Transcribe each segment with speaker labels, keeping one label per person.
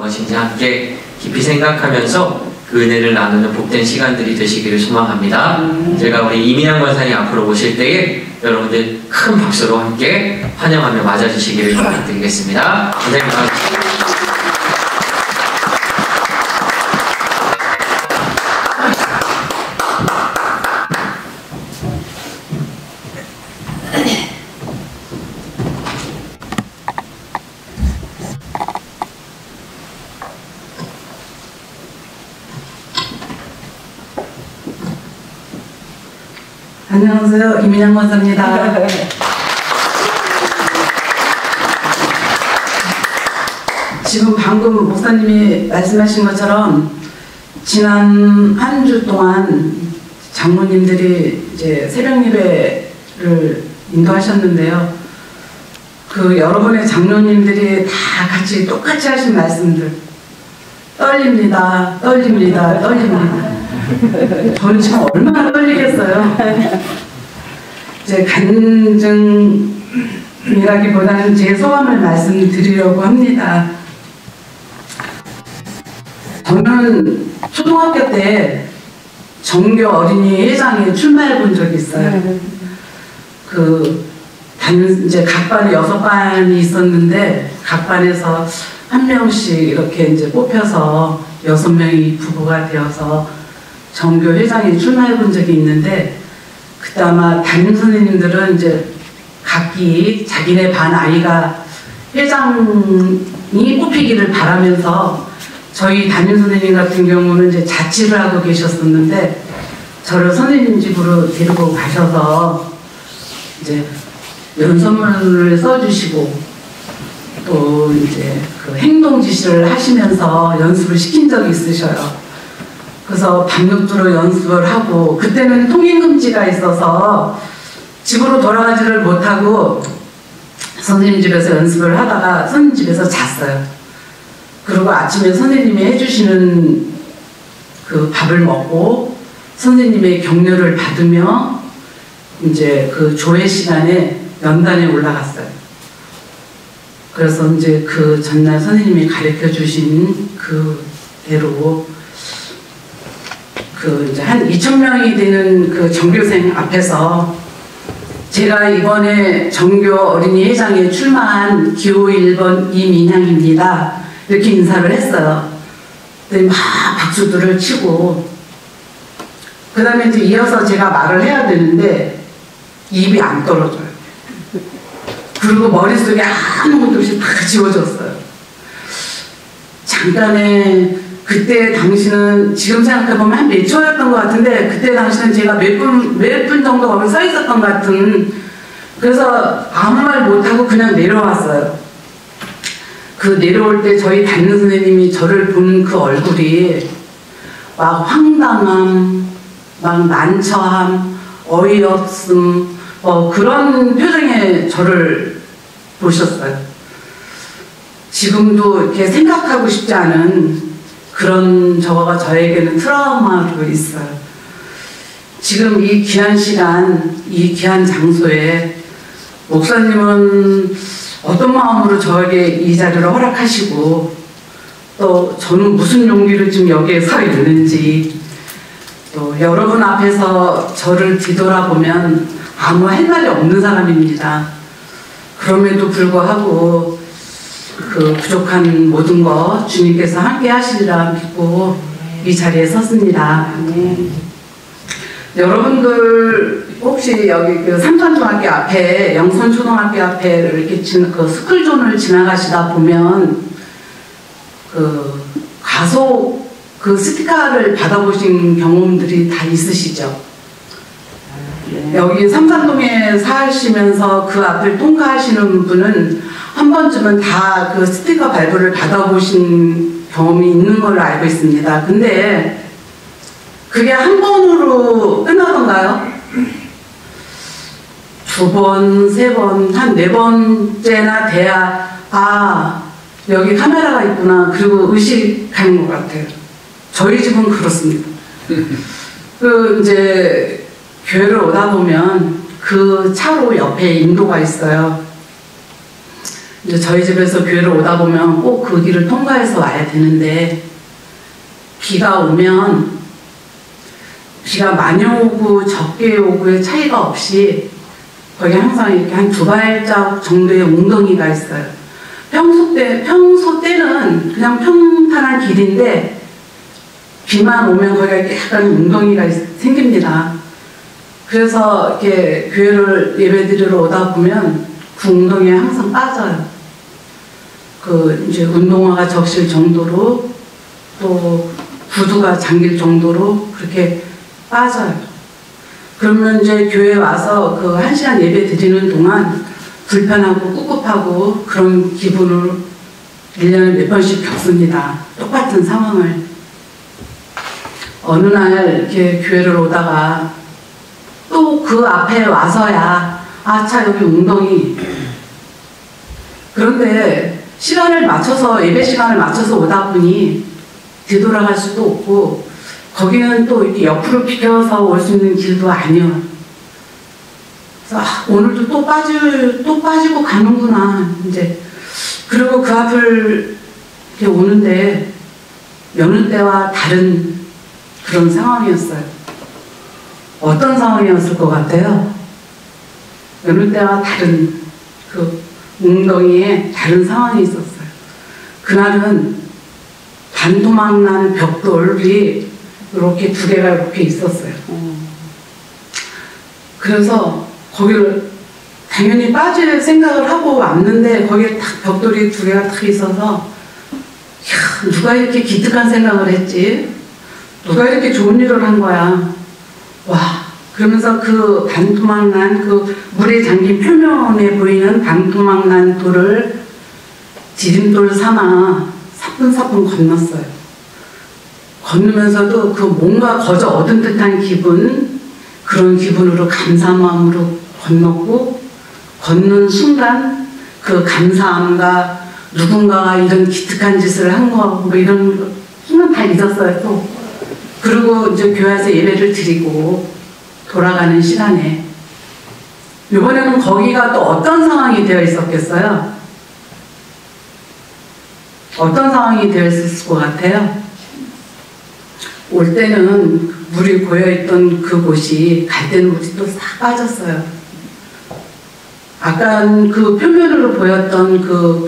Speaker 1: 무엇인지 함께 깊이 생각하면서 그 은혜를 나누는 복된 시간들이 되시기를 소망합니다. 제가 우리 이민양 권사님 앞으로 오실 때에 여러분들 큰 박수로 함께 환영하며 맞아주시기를 부탁드리겠습니다. 선생님 감사합니다.
Speaker 2: 안녕하세요. 이민양 권사입니다. 지금 방금 목사님이 말씀하신 것처럼 지난 한 주 동안 장로님들이 이제 새벽 예배를 인도하셨는데요. 그 여러분의 장로님들이 다 같이 똑같이 하신 말씀들. 떨립니다. 떨립니다. 떨립니다. 저는 지금 얼마나 떨리겠어요. 이제 간증이라기보다는 제 소감을 말씀드리려고 합니다. 저는 초등학교 때 정교 어린이 회장에 출마해 본 적이 있어요. 이제 각 반에 6반이 있었는데 각 반에서 한 명씩 이렇게 이제 뽑혀서 6명이 부부가 되어서 정교 회장에 출마해 본 적이 있는데, 그때 아마 담임 선생님들은 이제 각기 자기네 반 아이가 회장이 뽑히기를 바라면서 저희 담임 선생님 같은 경우는 이제 자취를 하고 계셨었는데 저를 선생님 집으로 데리고 가셔서 이제 연설문을 써주시고 또 이제 그 행동 지시를 하시면서 연습을 시킨 적이 있으셔요. 그래서 밤늦도록 연습을 하고, 그때는 통행금지가 있어서 집으로 돌아가지를 못하고 선생님 집에서 연습을 하다가 선생님 집에서 잤어요. 그리고 아침에 선생님이 해주시는 그 밥을 먹고 선생님의 격려를 받으며 이제 그 조회 시간에 연단에 올라갔어요. 그래서 이제 그 전날 선생님이 가르쳐 주신 그대로 이제 한 2,000명이 되는 그 정교생 앞에서 제가 이번에 정교 어린이 회장에 출마한 기호 1번 이민양입니다. 이렇게 인사를 했어요. 그랬더니 막 박수들을 치고, 그 다음에 이제 이어서 제가 말을 해야 되는데 입이 안 떨어져요. 그리고 머릿속에 아무것도 없이 다 지워졌어요. 잠깐의 그때 당시는 지금 생각해보면 한 몇 초였던 것 같은데, 그때 당시는 제가 몇 분 정도 거기 서 있었던 것 같은, 그래서 아무 말 못하고 그냥 내려왔어요. 그 내려올 때 저희 담임 선생님이 저를 보는 그 얼굴이 막 황당함, 막 난처함, 어이없음, 그런 표정의 저를 보셨어요. 지금도 이렇게 생각하고 싶지 않은 그런 저거가 저에게는 트라우마로 있어요. 지금 이 귀한 시간, 이 귀한 장소에 목사님은 어떤 마음으로 저에게 이 자리를 허락하시고, 또 저는 무슨 용기로 지금 여기에 서 있는지, 또 여러분 앞에서 저를 뒤돌아보면 아무 할 말이 없는 사람입니다. 그럼에도 불구하고 그 부족한 모든 것 주님께서 함께 하시리라 믿고 이 자리에 섰습니다. 여러분들 혹시 여기 그 삼천중학교 앞에, 영선초등학교 앞에 이렇게 그 스쿨존을 지나가시다 보면 그 가속 그 스티커를 받아보신 경험들이 다 있으시죠? 여기 삼산동에 사시면서 그 앞을 통과하시는 분은 한 번쯤은 다 그 스티커 발부를 받아보신 경험이 있는 걸로 알고 있습니다. 근데 그게 한 번으로 끝나던가요? 2번, 3번, 한 4번째나 돼야 여기 카메라가 있구나, 그리고 의식하는 것 같아요. 저희 집은 그렇습니다. 이제 교회를 오다 보면 그 차로 옆에 인도가 있어요. 이제 저희 집에서 교회를 오다 보면 꼭 그 길을 통과해서 와야 되는데, 비가 오면 비가 많이 오고 적게 오고의 차이가 없이 거기 항상 이렇게 한 2발자국 정도의 웅덩이가 있어요. 평소 때는 그냥 평탄한 길인데 비만 오면 거기가 이렇게 약간 웅덩이가 생깁니다. 그래서 이렇게 교회를 예배드리러 오다 보면 그 웅덩이에 항상 빠져요. 그 이제 운동화가 적실 정도로 또 구두가 잠길 정도로 그렇게 빠져요. 그러면 이제 교회에 와서 그 1시간 예배 드리는 동안 불편하고 꿉꿉하고 그런 기분을 1년에 몇 번씩 겪습니다. 똑같은 상황을. 어느 날 이렇게 교회를 오다가 또 그 앞에 와서야 차 여기 웅덩이. 그런데 시간을 맞춰서 예배 시간을 맞춰서 오다 보니 뒤돌아갈 수도 없고 거기는 또 이렇게 옆으로 비켜서 올 수 있는 길도 아니야. 그래서 오늘도 또 빠지고 가는구나 이제. 그리고 그 앞을 이렇게 오는데 여느 때와 다른 그런 상황이었어요. 어떤 상황이었을 것 같아요? 여느 때와 다른 그 웅덩이에 다른 상황이 있었어요. 그날은 반토막난 벽돌이 이렇게 2개가 이렇게 있었어요. 그래서 거기를 당연히 빠질 생각을 하고 왔는데 거기에 딱 벽돌이 2개가 딱 있어서 누가 이렇게 기특한 생각을 했지? 누가 이렇게 좋은 일을 한 거야? 와, 그러면서 그 반토막난 그 물에 잠긴 표면에 보이는 반토막난 돌을 디딤돌 삼아 사뿐사뿐 건넜어요. 건너면서도 그 뭔가 거저 얻은 듯한 기분, 그런 기분으로 감사한 마음으로 건넜고, 걷는 순간 그 감사함과 누군가가 이런 기특한 짓을 한 거, 뭐 이런 순간 다 잊었어요, 또. 그리고 이제 교회에서 예배를 드리고 돌아가는 시간에 이번에는 거기가 또 어떤 상황이 되어 있었겠어요? 어떤 상황이 되어 있었을 것 같아요? 올 때는 물이 고여있던 그곳이 갈 때는 물이 또 싹 빠졌어요. 아까 그 표면으로 보였던 그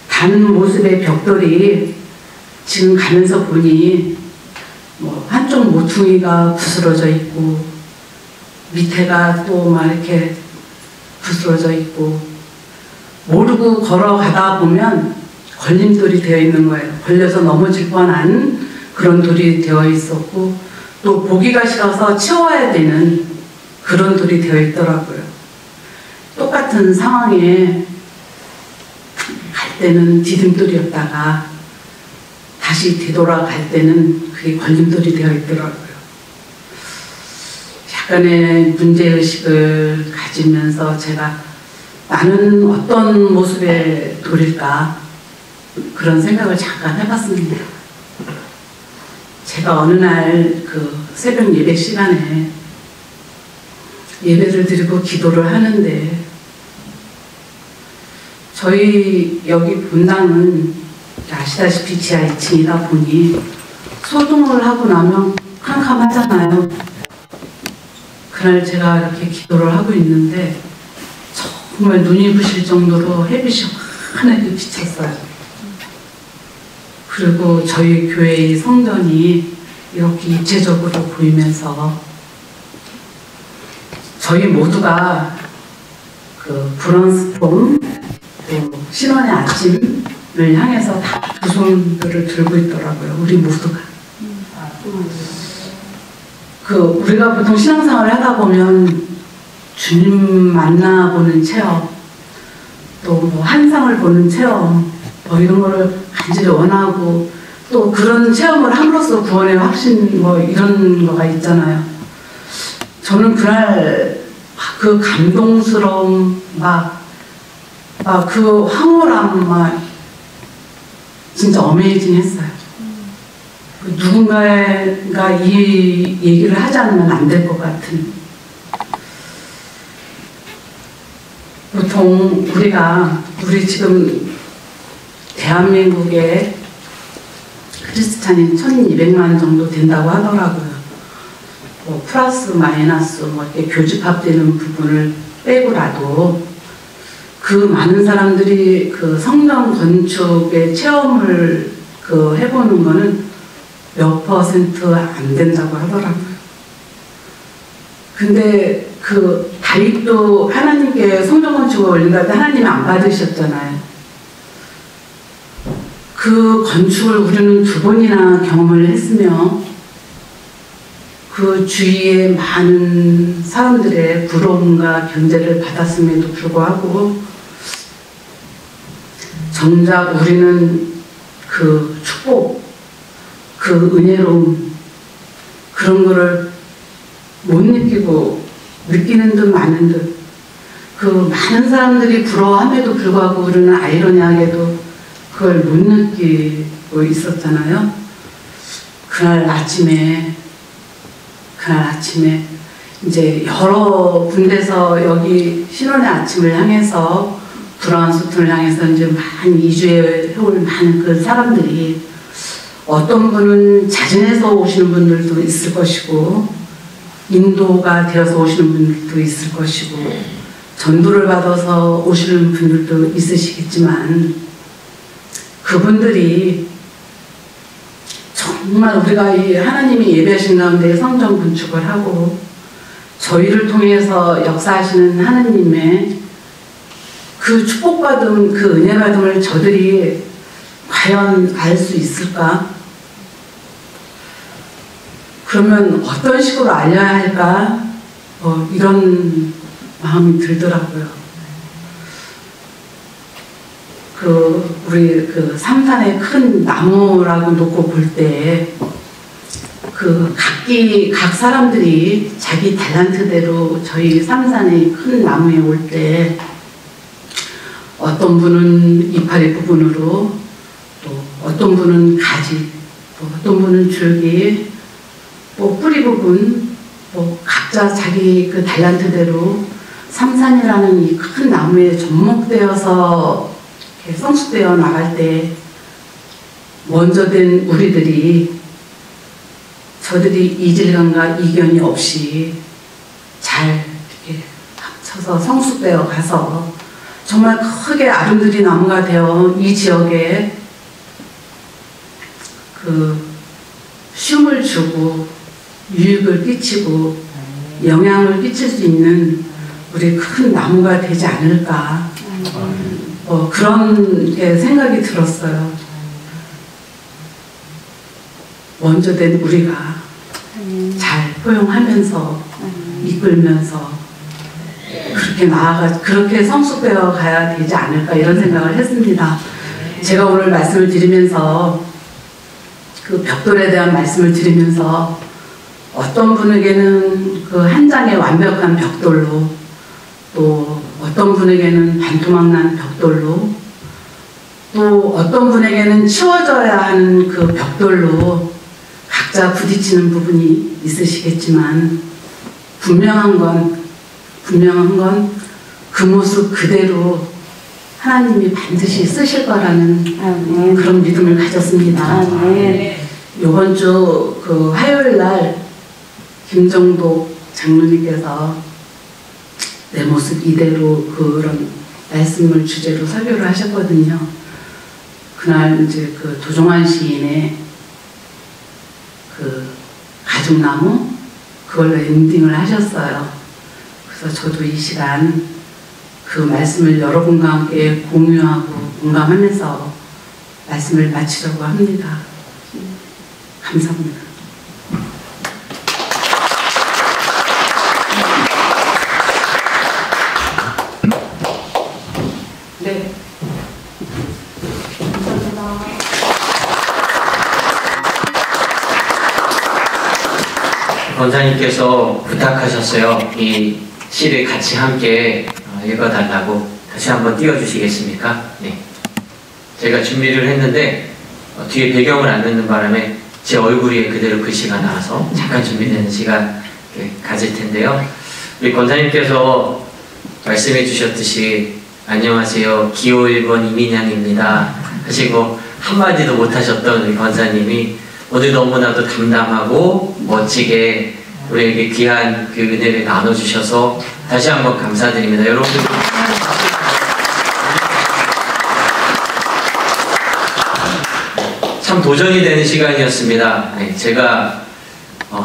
Speaker 2: 단 모습의 벽돌이 지금 가면서 보니 뭐 한쪽 모퉁이가 부스러져 있고 밑에가 또 막 이렇게 부스러져 있고 모르고 걸어가다 보면 걸림돌이 되어 있는 거예요. 걸려서 넘어질 뻔한 그런 돌이 되어 있었고 또 보기가 싫어서 치워야 되는 그런 돌이 되어 있더라고요. 똑같은 상황에 갈 때는 디딤돌이었다가 다시 되돌아갈 때는 그게 걸림돌이 되어 있더라고요. 약간의 문제의식을 가지면서 제가 나는 어떤 모습의 돌일까 그런 생각을 잠깐 해봤습니다. 제가 어느 날 그 새벽 예배 시간에 예배를 드리고 기도를 하는데 저희 여기 본당은 아시다시피 지하 2층이다 보니 소등을 하고 나면 캄캄하잖아요. 그날 제가 이렇게 기도를 하고 있는데 정말 눈이 부실 정도로 햇빛이 환하게 비쳤어요. 그리고 저희 교회의 성전이 이렇게 입체적으로 보이면서 저희 모두가 그 브론스 봄, 또 신원의 아침을 향해서 다 두 손들을 들고 있더라고요. 우리 모두가. 우리가 보통 신앙생활을 하다 보면 주님 만나보는 체험, 또 뭐 한상을 보는 체험, 뭐 이런 거를 간절히 원하고 또 그런 체험을 함으로써 구원의 확신 뭐 이런 거가 있잖아요. 저는 그날 그 감동스러움 그 황홀함 진짜 어메이징 했어요. 누군가가 이 얘기를 하지 않으면 안 될 것 같은. 보통 우리 지금 대한민국에 크리스찬이 1200만 정도 된다고 하더라고요. 뭐 플러스 마이너스 뭐 이렇게 교집합되는 부분을 빼고라도 그 많은 사람들이 그 성전 건축의 체험을 해보는 거는 몇 % 안 된다고 하더라고요. 근데 그 다윗도 하나님께 성전 건축을 올린다 때 하나님이 안 받으셨잖아요. 그 건축을 우리는 2번이나 경험을 했으며 그 주위에 많은 사람들의 부러움과 견제를 받았음에도 불구하고 정작 우리는 그 축복, 그 은혜로움 그런 거를 못 느끼고 느끼는 듯 마는 듯 그 많은 사람들이 부러워함에도 불구하고 우리는 아이러니하게도 그걸 못 느끼고 있었잖아요. 그날 아침에 이제 여러 군데서 여기 신혼의 아침을 향해서 브라운스톤을 향해서 이제 많은 이주해올 많은 그 사람들이 어떤 분은 자진해서 오시는 분들도 있을 것이고 인도가 되어서 오시는 분들도 있을 것이고 전도를 받아서 오시는 분들도 있으시겠지만 그분들이 정말 우리가 이 하나님이 예배하신 가운데 성전 건축을 하고 저희를 통해서 역사하시는 하나님의 그 축복받은 그 은혜받음을 저들이 과연 알 수 있을까? 그러면 어떤 식으로 알려야 할까? 이런 마음이 들더라고요. 우리 삼산의 큰 나무라고 놓고 볼 때, 각 사람들이 자기 탤런트대로 저희 삼산의 큰 나무에 올 때, 어떤 분은 이파리 부분으로, 또 어떤 분은 가지, 또 어떤 분은 줄기, 또 뿌리 부분, 또 각자 자기 그 탤런트대로 삼산이라는 이 큰 나무에 접목되어서 성숙되어 나갈 때 먼저 된 우리들이 저들이 이질감과 이견이 없이 잘 이렇게 합쳐서 성숙되어 가서 정말 크게 아름드리 나무가 되어 이 지역에 쉼을 주고 유익을 끼치고 영향을 끼칠 수 있는 우리 큰 나무가 되지 않을까 그런 생각이 들었어요. 먼저 된 우리가 잘 포용하면서 이끌면서 그렇게 성숙되어 가야 되지 않을까 이런 생각을 했습니다. 제가 오늘 말씀을 드리면서 그 벽돌에 대한 말씀을 드리면서 어떤 분에게는 그 한 장의 완벽한 벽돌로 또 어떤 분에게는 반토막난 벽돌로 또 어떤 분에게는 치워져야 하는 그 벽돌로 각자 부딪히는 부분이 있으시겠지만 분명한 건 그 모습 그대로 하나님이 반드시 쓰실 거라는 그런 믿음을 가졌습니다. 이번 주 화요일 날 김정도 장로님께서 내 모습 이대로 그런 말씀을 주제로 설교를 하셨거든요. 그날 이제 도종환 시인의 가죽나무 그걸로 엔딩을 하셨어요. 그래서 저도 이 시간 그 말씀을 여러분과 함께 공유하고 공감하면서 말씀을 마치려고 합니다. 감사합니다. 네. 감사합니다.
Speaker 1: 권사님께서 부탁하셨어요. 이 시를 같이 함께 읽어달라고. 다시 한번 띄워주시겠습니까? 네. 제가 준비를 했는데 뒤에 배경을 안 넣는 바람에 제 얼굴 위에 그대로 글씨가 나와서 잠깐 준비되는 시간 가질 텐데요. 우리 권사님께서 말씀해 주셨듯이 안녕하세요, 기호 1번 이민양입니다 하시고 한마디도 못하셨던 우리 권사님이 오늘 너무나도 담담하고 멋지게 우리에게 귀한 그 은혜를 나눠주셔서 다시 한번 감사드립니다. 여러분들 참 도전이 되는 시간이었습니다. 제가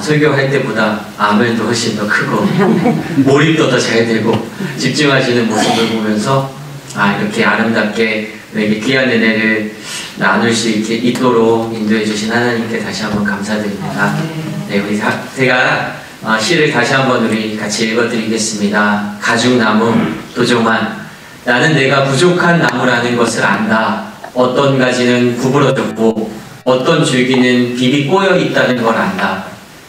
Speaker 1: 설교할 때보다 아멘도 훨씬 더 크고 몰입도 더 잘 되고 집중하시는 모습을 보면서 이렇게 아름답게 우리에게 귀한 은혜를 나눌 수 있도록 인도해 주신 하나님께 다시 한번 감사드립니다. 네, 제가 시를 다시 한번 우리 같이 읽어드리겠습니다. 가죽나무 도종환. 나는 내가 부족한 나무라는 것을 안다. 어떤 가지는 구부러졌고 어떤 줄기는 비비 꼬여 있다는 걸 안다.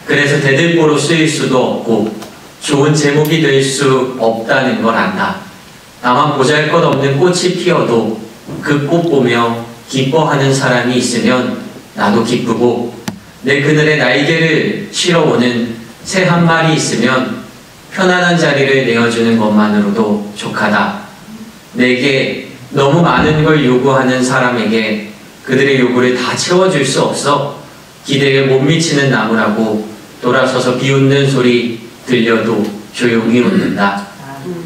Speaker 1: 그래서 대들보로 쓰일 수도 없고 좋은 제목이 될 수 없다는 걸 안다. 다만 보잘것없는 꽃이 피어도 그 꽃 보며 기뻐하는 사람이 있으면 나도 기쁘고 내 그늘에 날개를 실어오는 새 한 마리 있으면 편안한 자리를 내어주는 것만으로도 족하다. 내게 너무 많은 걸 요구하는 사람에게 그들의 요구를 다 채워줄 수 없어 기대에 못 미치는 나무라고 돌아서서 비웃는 소리 들려도 조용히 웃는다.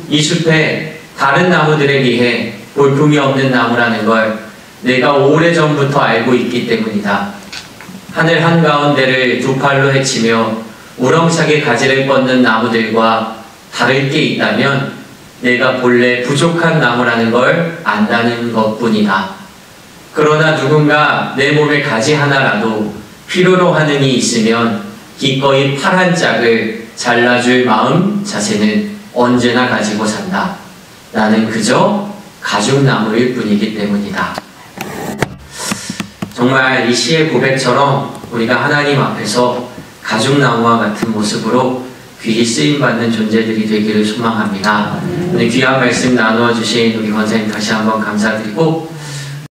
Speaker 1: 이 숲에 다른 나무들에 비해 볼품이 없는 나무라는 걸 내가 오래전부터 알고 있기 때문이다. 하늘 한가운데를 두 팔로 헤치며 우렁차게 가지를 뻗는 나무들과 다를 게 있다면 내가 본래 부족한 나무라는 걸 안다는 것뿐이다. 그러나 누군가 내 몸에 가지 하나라도 필요로 하는 이 있으면 기꺼이 팔 한 짝을 잘라줄 마음 자세는 언제나 가지고 산다. 나는 그저 가죽나무일 뿐이기 때문이다. 정말 이 시의 고백처럼 우리가 하나님 앞에서 가죽나무와 같은 모습으로 귀히 쓰임받는 존재들이 되기를 소망합니다. 오늘 귀한 말씀 나누어 주신 우리 권사님 다시 한번 감사드리고